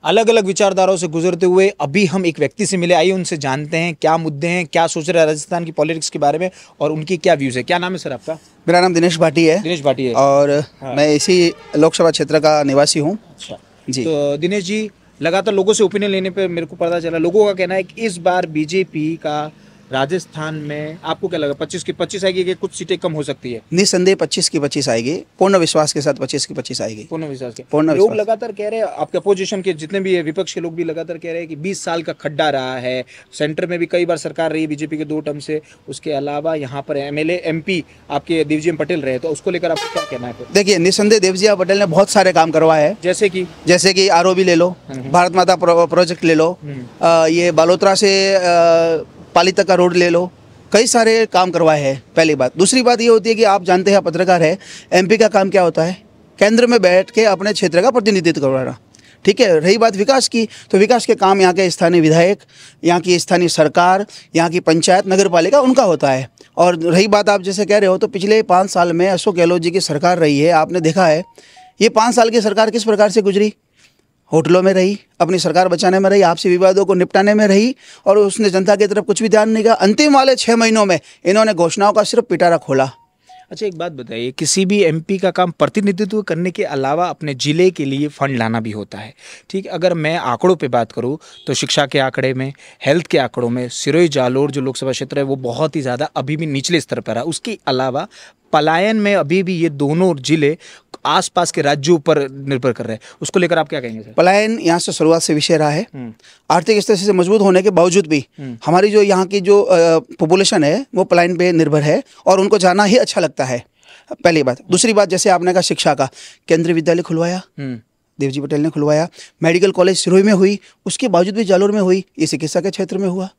अलग अलग विचारधाराओं से गुजरते हुए अभी हम एक व्यक्ति से मिले, आइए उनसे जानते हैं क्या मुद्दे हैं, क्या सोच रहे हैं राजस्थान की पॉलिटिक्स के बारे में और उनकी क्या व्यूज़ है। क्या नाम है सर आपका? मेरा नाम दिनेश भाटी है। दिनेश भाटी है। और हाँ। मैं इसी लोकसभा क्षेत्र का निवासी हूँ। अच्छा जी। तो दिनेश जी, लगातार लोगों से ओपिनियन लेने पे मेरे को पता चला, लोगों का कहना है कि इस बार बीजेपी का राजस्थान में, आपको क्या लगा 25 की 25 आएगी कि कुछ सीटें कम हो सकती है? निस्संदेह 25 की 25 आएगी, पूर्ण विश्वास के साथ 25 की 25 आएगी। पूर्ण विश्वास के पूर्ण लोग विश्वास। लगातार कह रहे हैं, आपके अपोजिशन के जितने भी है, विपक्ष के लोग भी लगातार कह रहे हैं कि 20 साल का खड्डा रहा है, सेंटर में भी कई बार सरकार रही है बीजेपी के 2 टर्म से, उसके अलावा यहाँ पर एमएलए एमपी आपके देवजी पटेल रहे, तो उसको लेकर आपको क्या कहना है? देखिए, निस्संदेह देवजी पटेल ने बहुत सारे काम करवाए हैं, जैसे कि आरओबी ले लो, भारत माता प्रोजेक्ट ले लो, ये बालोतरा से पाली तक का रोड ले लो, कई सारे काम करवाए हैं। पहली बात। दूसरी बात ये होती है कि आप जानते हैं, पत्रकार है, एमपी का काम क्या होता है? केंद्र में बैठ के अपने क्षेत्र का प्रतिनिधित्व करवाना। ठीक है। रही बात विकास की, तो विकास के काम यहाँ के स्थानीय विधायक, यहाँ की स्थानीय सरकार, यहाँ की पंचायत, नगर पालिका, उनका होता है। और रही बात आप जैसे कह रहे हो, तो पिछले 5 साल में अशोक गहलोत जी की सरकार रही है, आपने देखा है ये 5 साल की सरकार किस प्रकार से गुजरी। होटलों में रही, अपनी सरकार बचाने में रही, आपसी विवादों को निपटाने में रही, और उसने जनता की तरफ कुछ भी ध्यान नहीं दिया। अंतिम वाले 6 महीनों में इन्होंने घोषणाओं का सिर्फ पिटारा खोला। अच्छा, एक बात बताइए, किसी भी एमपी का काम प्रतिनिधित्व करने के अलावा अपने जिले के लिए फंड लाना भी होता है। ठीक, अगर मैं आंकड़ों पे बात करूं तो शिक्षा के आंकड़े में, हेल्थ के आंकड़ों में सिरोही जालोर जो लोकसभा क्षेत्र है वो बहुत ही ज़्यादा अभी भी निचले स्तर पर है। उसके अलावा पलायन में अभी भी ये दोनों जिले आसपास के राज्यों पर निर्भर कर रहे हैं, उसको लेकर आप क्या कहेंगे सर? पलायन यहाँ से शुरुआत से विषय रहा है। आर्थिक स्थिति से मजबूत होने के बावजूद भी हमारी जो यहाँ की जो पॉपुलेशन है वो पलायन पे निर्भर है, और उनको जाना ही अच्छा लगता है, पहली बात। दूसरी बात, जैसे आपने कहा शिक्षा का, केंद्रीय विद्यालय खुलवाया, देवजी पटेल ने खुलवाया। मेडिकल कॉलेज सिरोही में हुई, उसके बावजूद भी जालोर में हुई, ये चिकित्सा के क्षेत्र में हुआ।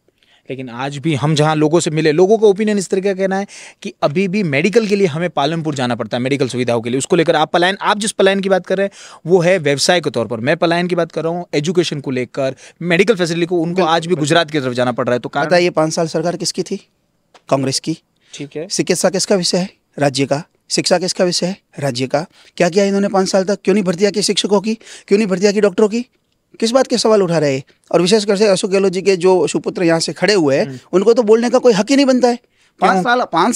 लेकिन आज भी हम जहां लोगों से मिले, लोगों का ओपिनियन इस तरह का कहना है कि अभी भी मेडिकल के लिए हमें पालमपुर जाना पड़ता है, मेडिकल सुविधाओं के लिए। उसको लेकर आप पलायन, आप जिस पलायन की बात कर रहे हैं वो है व्यवसाय के तौर पर, मैं पलायन की बात कर रहा हूँ एजुकेशन को लेकर, मेडिकल फैसिलिटी को, उनको आज भी गुजरात की तरफ जाना पड़ रहा है। तो पता है ये 5 साल सरकार किसकी थी? कांग्रेस की। ठीक है। चिकित्सा किसका विषय है? राज्य का। शिक्षा किसका विषय है? राज्य का। क्या किया इन्होंने 5 साल तक? क्यों नहीं भर्तियाँ की शिक्षकों की? क्यों नहीं भर्तियाँ की डॉक्टरों की? किस बात के सवाल उठा रहे हैं? और विशेषकर से अशोक गहलोत जी के जो सुपुत्र यहाँ से खड़े हुए हैं, उनको तो बोलने का कोई हक ही नहीं बनता है। 5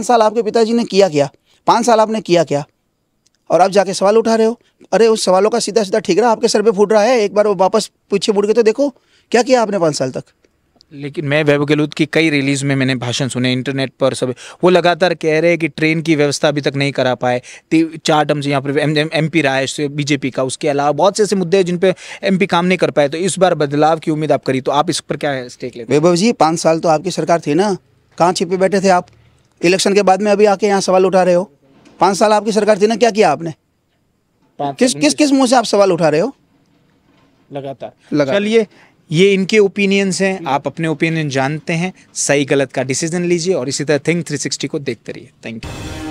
साल आपके पिताजी ने किया क्या? 5 साल आपने किया क्या? और आप जाके सवाल उठा रहे हो। अरे उस सवालों का सीधा सीधा ठिकरा आपके सर पे फूट रहा है। एक बार वो वापस पीछे मुड़ के तो देखो क्या किया आपने 5 साल तक। लेकिन मैं वैभव गहलोत की कई रिलीज में मैंने भाषण सुने इंटरनेट पर, सब वो लगातार कह रहे हैं कि ट्रेन की व्यवस्था अभी तक नहीं करा पाए। 4 टर्म से यहाँ पर एमपी रहा है बीजेपी का, उसके अलावा बहुत से ऐसे मुद्दे हैं जिन पे एमपी काम नहीं कर पाए। तो इस बार बदलाव की उम्मीद आप करी, तो आप इस पर क्या स्टेक लेते? वैभव जी, 5 साल तो आपकी सरकार थी ना, कहाँ छिपे बैठे थे आप? इलेक्शन के बाद में अभी आके यहाँ सवाल उठा रहे हो। 5 साल आपकी सरकार थी ना, क्या किया आपने? किस मुंह से आप सवाल उठा रहे हो? लगातार। चलिए, ये इनके ओपिनियंस हैं, आप अपने ओपिनियन जानते हैं, सही गलत का डिसीजन लीजिए और इसी तरह थिंक 360 को देखते रहिए। Thank you.